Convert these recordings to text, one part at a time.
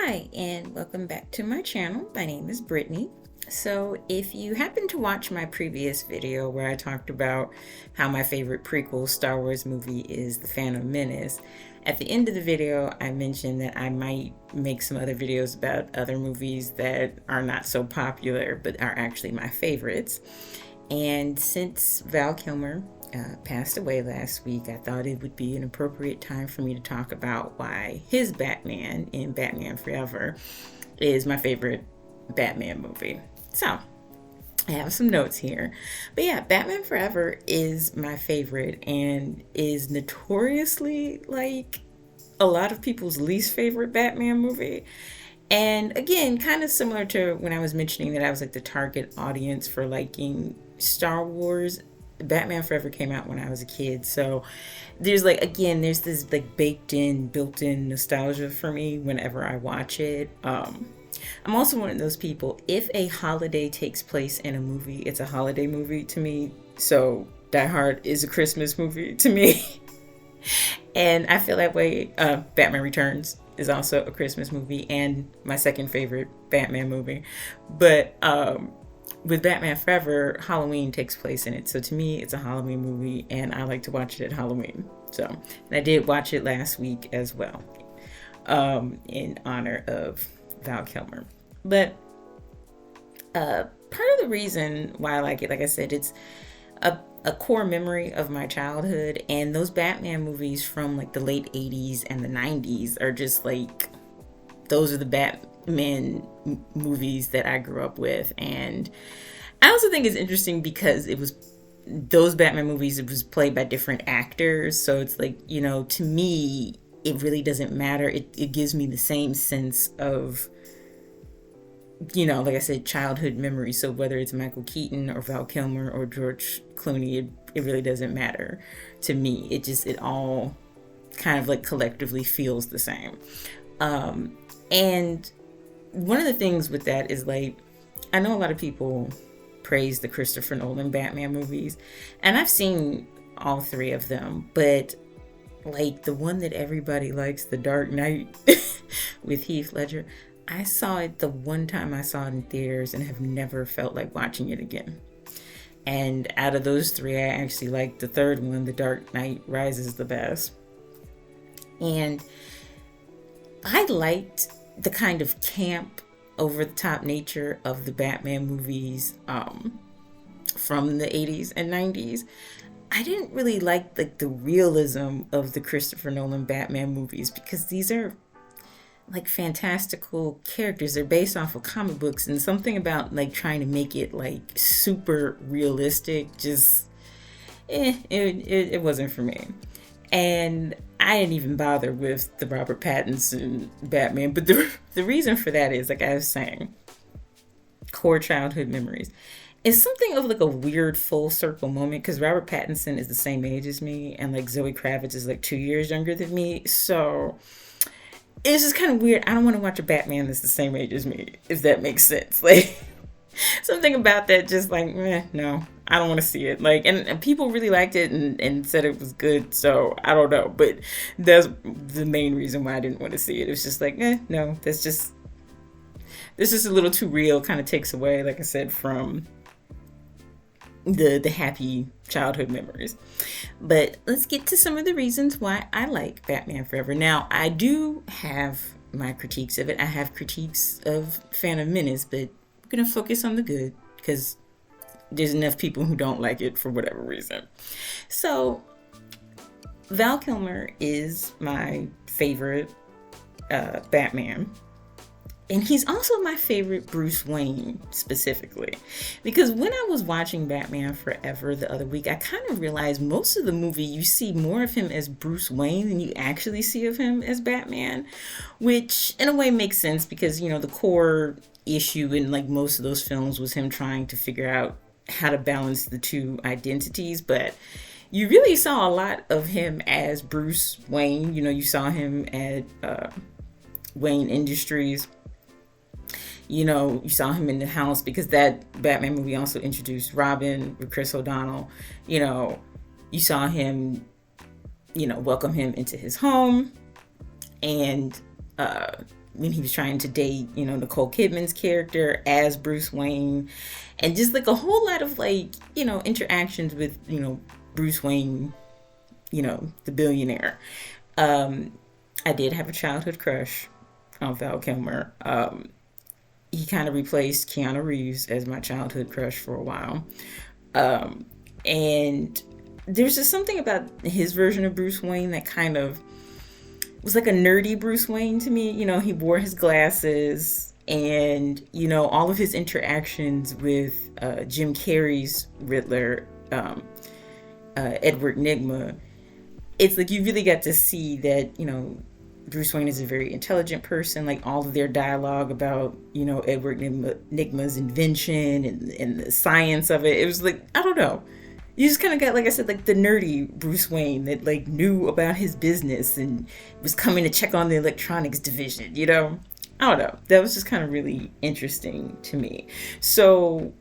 Hi, and welcome back to my channel. My name is Brittany. So if you happen to watch my previous video where I talked about how my favorite prequel Star Wars movie is The Phantom Menace, at the end of the video I mentioned that I might make some other videos about other movies that are not so popular but are actually my favorites. And since Val Kilmer passed away last week, I thought it would be an appropriate time for me to talk about why his Batman in Batman Forever is my favorite Batman movie. So, I have some notes here. But yeah, Batman Forever is my favorite and is notoriously like a lot of people's least favorite Batman movie. And again, kind of similar to when I was mentioning that I was like the target audience for liking Star Wars. Batman Forever came out when I was a kid, so there's this like built-in nostalgia for me whenever I watch it. I'm also one of those people, if a holiday takes place in a movie, it's a holiday movie to me. So Die Hard is a Christmas movie to me. And I feel that way. Batman Returns is also a Christmas movie and my second favorite Batman movie. But with Batman Forever, Halloween takes place in it. So to me, it's a Halloween movie and I like to watch it at Halloween. So, and I did watch it last week as well, in honor of Val Kilmer. But part of the reason why I like it, like I said, it's a core memory of my childhood, and those Batman movies from like the late 80s and the 90s are just like, those are the Batman movies that I grew up with. And I also think it's interesting because it was those Batman movies, it was played by different actors, so it's like, you know, to me it really doesn't matter. It gives me the same sense of, you know, like I said, childhood memory. So whether it's Michael Keaton or Val Kilmer or George Clooney, it really doesn't matter to me. It all kind of like collectively feels the same. And one of the things with that is, like, I know a lot of people praise the Christopher Nolan Batman movies, and I've seen all three of them, but like the one that everybody likes, The Dark Knight with Heath Ledger, I saw it the one time I saw it in theaters and have never felt like watching it again. And out of those three, I actually like the third one, The Dark Knight Rises, the best. And I liked the kind of camp, over the top nature of the Batman movies from the 80s and 90s. I didn't really like the realism of the Christopher Nolan Batman movies, because these are like fantastical characters. They're based off of comic books, and something about like trying to make it like super realistic just it wasn't for me. And I didn't even bother with the Robert Pattinson Batman. But the reason for that is, like I was saying, core childhood memories. It's something of like a weird full circle moment, because Robert Pattinson is the same age as me, and like Zoe Kravitz is like 2 years younger than me. So it's just kind of weird. I don't want to watch a Batman that's the same age as me, if that makes sense. Like, something about that just like, no, I don't want to see it. Like, and people really liked it and said it was good, so I don't know. But that's the main reason why I didn't want to see it. It was just like, no, this is a little too real. Kind of takes away, like I said, from the happy childhood memories. But let's get to some of the reasons why I like Batman Forever. Now, I do have my critiques of it. I have critiques of Phantom Menace, but I'm gonna focus on the good, because there's enough people who don't like it for whatever reason. So Val Kilmer is my favorite Batman, and he's also my favorite Bruce Wayne specifically, because when I was watching Batman Forever the other week, I kind of realized most of the movie you see more of him as Bruce Wayne than you actually see of him as Batman, which in a way makes sense, because, you know, the core issue in like most of those films was him trying to figure out how to balance the two identities. But you really saw a lot of him as Bruce Wayne. You know, you saw him at Wayne Industries. You know, you saw him in the house, because that Batman movie also introduced Robin with Chris O'Donnell. You know, you saw him, you know, welcome him into his home, and when he was trying to date, Nicole Kidman's character as Bruce Wayne, and just like a whole lot of like, interactions with, Bruce Wayne, the billionaire. I did have a childhood crush on Val Kilmer. He kind of replaced Keanu Reeves as my childhood crush for a while. And there's just something about his version of Bruce Wayne that kind of was like a nerdy Bruce Wayne to me. He wore his glasses, and, all of his interactions with Jim Carrey's Riddler, Edward Nygma. It's like you really got to see that, Bruce Wayne is a very intelligent person. Like all of their dialogue about, Edward Nygma's invention and the science of it. It was like, I don't know. You just kind of got, like I said, like the nerdy Bruce Wayne that like knew about his business and was coming to check on the electronics division, I don't know. That was just kind of really interesting to me. So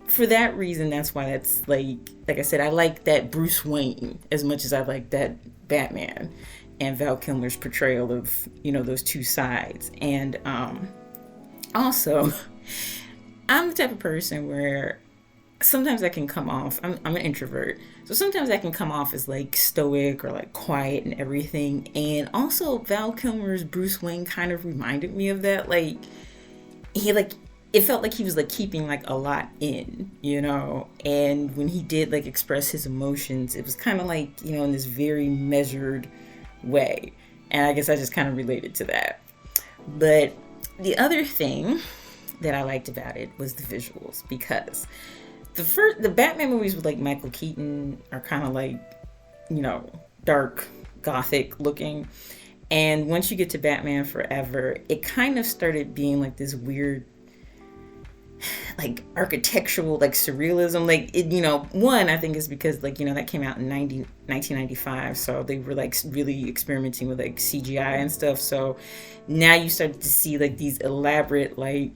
for that reason, that's why that's like I said, I like that Bruce Wayne as much as I like that Batman and Val Kilmer's portrayal of, those two sides. And also, I'm the type of person where sometimes I can come off, I'm an introvert, so sometimes I can come off as like stoic or like quiet and everything. And also Val Kilmer's Bruce Wayne kind of reminded me of that. Like it felt like he was like keeping like a lot in, and when he did like express his emotions, it was kind of like, in this very measured way. And I guess I just kind of related to that. But the other thing that I liked about it was the visuals, because the Batman movies with like Michael Keaton are kind of like, dark gothic looking. And once you get to Batman Forever, it kind of started being like this weird like architectural like surrealism. Like it, one, I think is because like, that came out in 1995, so they were like really experimenting with like CGI and stuff. So now you started to see like these elaborate like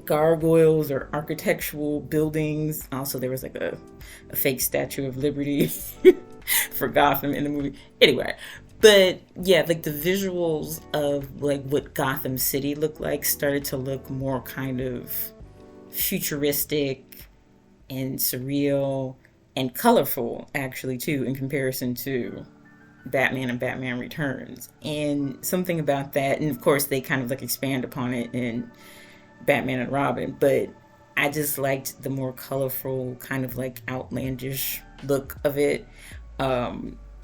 gargoyles or architectural buildings. Also there was like a fake Statue of Liberty for Gotham in the movie. Anyway, but yeah, like the visuals of like what Gotham City looked like started to look more kind of futuristic and surreal and colorful, actually, too, in comparison to Batman and Batman Returns. And something about that, and of course they kind of like expand upon it in Batman and Robin, but I just liked the more colorful kind of like outlandish look of it.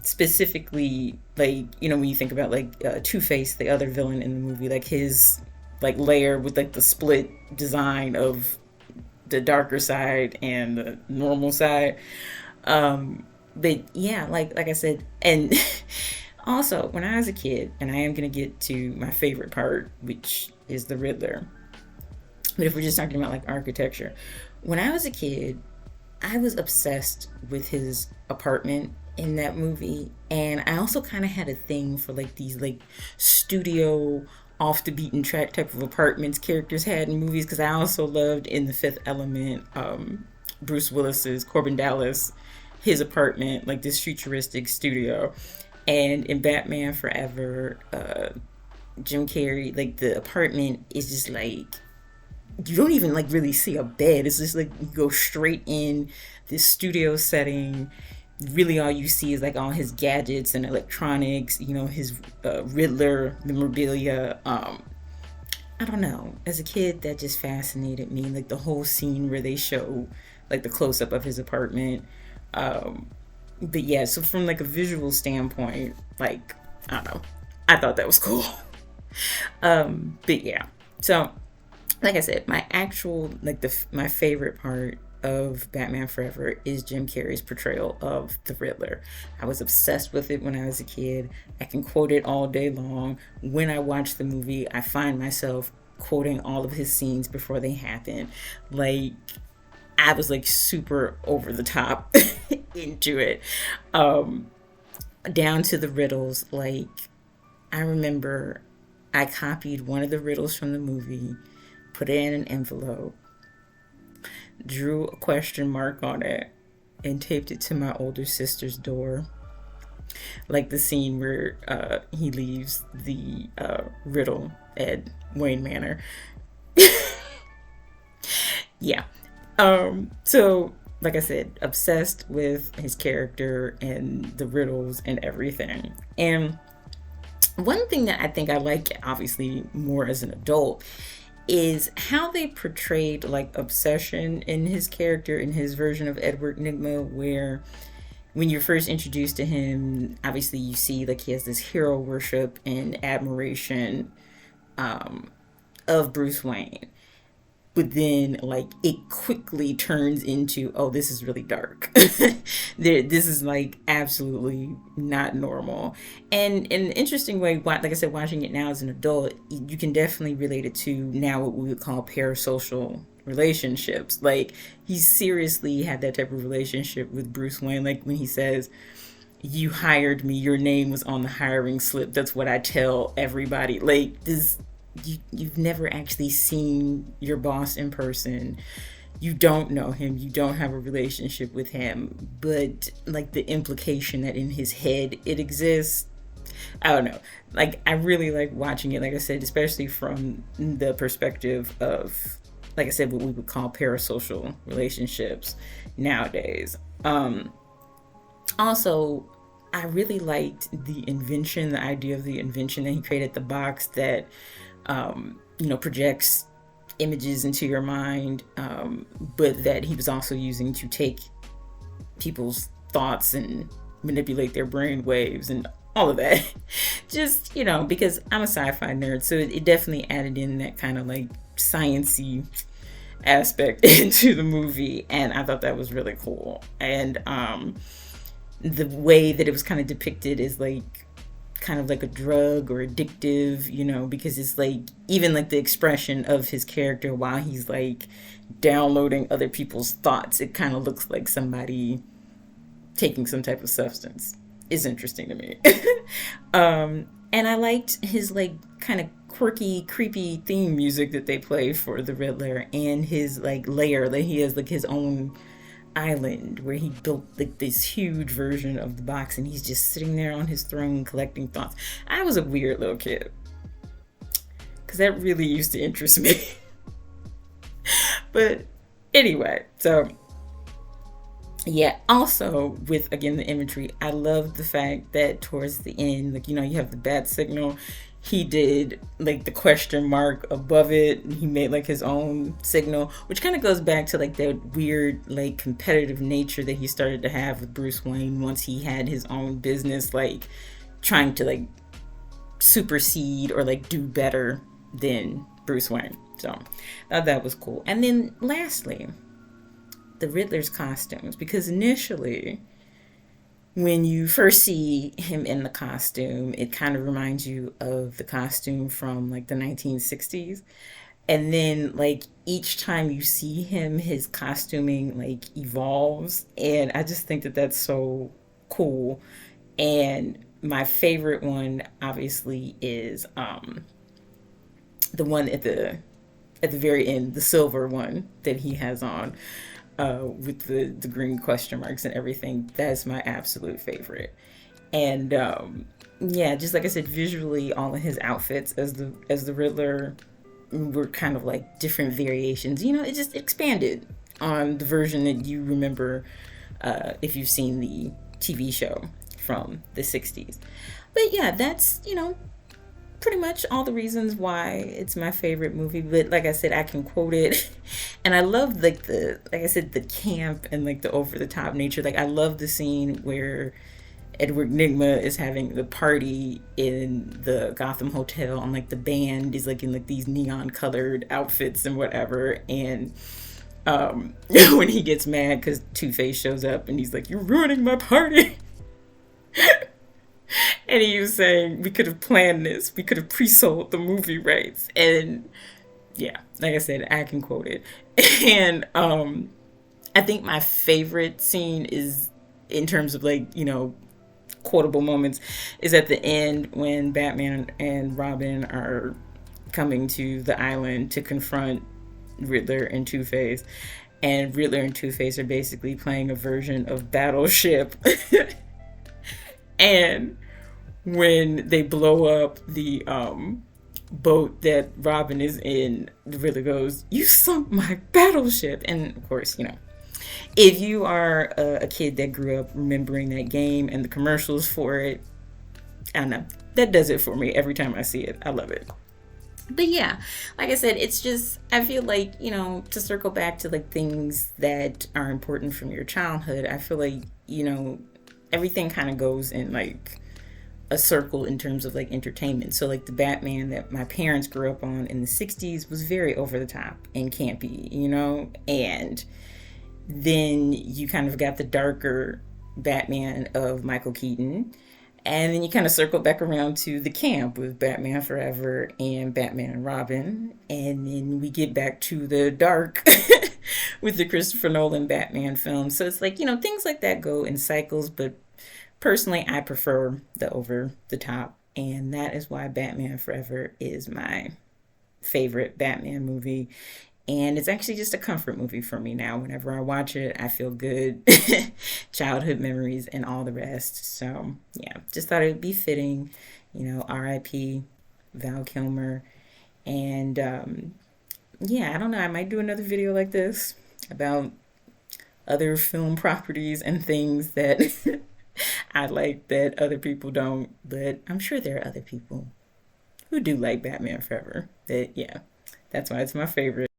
Specifically, like, when you think about like Two-Face, the other villain in the movie, like his like layer with like the split design of the darker side and the normal side. But yeah, like I said, and also when I was a kid, and I am gonna get to my favorite part, which is the Riddler. But if we're just talking about like architecture, when I was a kid, I was obsessed with his apartment in that movie. And I also kind of had a thing for like these like studio off the beaten track type of apartments characters had in movies, because I also loved in The Fifth Element, Bruce Willis's Corbin Dallas, his apartment, like this futuristic studio. And in Batman Forever, Jim Carrey, like the apartment is just like, you don't even like really see a bed. It's just like you go straight in this studio setting. Really all you see is like all his gadgets and electronics, his Riddler memorabilia. I don't know, as a kid that just fascinated me, like the whole scene where they show like the close-up of his apartment. But yeah, so from like a visual standpoint, like, I don't know, I thought that was cool. But yeah, so like I said, my actual like my favorite part of Batman Forever is Jim Carrey's portrayal of the Riddler. I was obsessed with it when I was a kid. I can quote it all day long. When I watch the movie, I find myself quoting all of his scenes before they happen. Like, I was like super over the top into it. Down to the riddles. Like, I remember I copied one of the riddles from the movie, put it in an envelope, drew a question mark on it, and taped it to my older sister's door. Like the scene where he leaves the riddle at Wayne Manor. Yeah. So like I said, obsessed with his character and the riddles and everything. And one thing that I think I like, obviously, more as an adult, is how they portrayed like obsession in his character, in his version of Edward Nygma, where when you're first introduced to him, obviously you see like he has this hero worship and admiration of Bruce Wayne. But then like it quickly turns into, oh, this is really dark. This is like absolutely not normal. And in an interesting way, like I said, watching it now as an adult, you can definitely relate it to now what we would call parasocial relationships. Like he seriously had that type of relationship with Bruce Wayne. Like when he says, you hired me, your name was on the hiring slip, that's what I tell everybody. Like this, you've never actually seen your boss in person, you don't know him, you don't have a relationship with him, but like the implication that in his head it exists, I don't know. Like I really like watching it, like I said, especially from the perspective of, like I said, what we would call parasocial relationships nowadays. Also, I really liked the invention, the idea of the invention that he created, the box that projects images into your mind, but that he was also using to take people's thoughts and manipulate their brain waves and all of that. Just, because I'm a sci-fi nerd, so it definitely added in that kind of like science-y aspect into the movie, and I thought that was really cool. And the way that it was kind of depicted is like kind of like a drug or addictive, because it's like even like the expression of his character while he's like downloading other people's thoughts, it kind of looks like somebody taking some type of substance. It's interesting to me. And I liked his like kind of quirky, creepy theme music that they play for the Riddler, and his like lair that he has like his own island where he built like this huge version of the box, and he's just sitting there on his throne collecting thoughts. I was a weird little kid because that really used to interest me. But anyway, so yeah, also with again the imagery, I love the fact that towards the end, like you have the bat signal, he did like the question mark above it. He made like his own signal, which kind of goes back to like that weird like competitive nature that he started to have with Bruce Wayne once he had his own business, like trying to like supersede or like do better than Bruce Wayne. So I thought that was cool. And then lastly, the Riddler's costumes, because initially when you first see him in the costume, it kind of reminds you of the costume from like the 1960s. And then like each time you see him, his costuming like evolves. And I just think that that's so cool. And my favorite one obviously is the one at the very end, the silver one that he has on. With the green question marks and everything. That's my absolute favorite. And yeah, just like I said, visually all of his outfits as the Riddler were kind of like different variations. It just expanded on the version that you remember if you've seen the TV show from the 60s. But yeah, that's pretty much all the reasons why it's my favorite movie. But like I said, I can quote it, and I love like I said, the camp and like the over the top nature. Like I love the scene where Edward Nygma is having the party in the Gotham Hotel, and like the band is like in like these neon colored outfits and whatever. And when he gets mad because Two-Face shows up and he's like, "You're ruining my party." And he was saying, we could have planned this. We could have pre-sold the movie rights. And yeah, like I said, I can quote it. And I think my favorite scene is, in terms of like, quotable moments, is at the end when Batman and Robin are coming to the island to confront Riddler and Two-Face. And Riddler and Two-Face are basically playing a version of Battleship. And when they blow up the boat that Robin is in, really goes, "You sunk my battleship." And of course, if you are a kid that grew up remembering that game and the commercials for it, I don't know, that does it for me every time I see it. I love it. But yeah, like I said, it's just, I feel like, to circle back to like things that are important from your childhood, I feel like, everything kind of goes in like a circle in terms of like entertainment. So like the Batman that my parents grew up on in the 60s was very over the top and campy, and then you kind of got the darker Batman of Michael Keaton. And then you kind of circle back around to the camp with Batman Forever and Batman and Robin. And then we get back to the dark with the Christopher Nolan Batman films. So it's like, things like that go in cycles. But personally, I prefer the over the top. And that is why Batman Forever is my favorite Batman movie. And it's actually just a comfort movie for me now. Whenever I watch it, I feel good. Childhood memories and all the rest. So, yeah, just thought it would be fitting, RIP, Val Kilmer. And, yeah, I don't know. I might do another video like this about other film properties and things that I like that other people don't. But I'm sure there are other people who do like Batman Forever. That, yeah, that's why it's my favorite.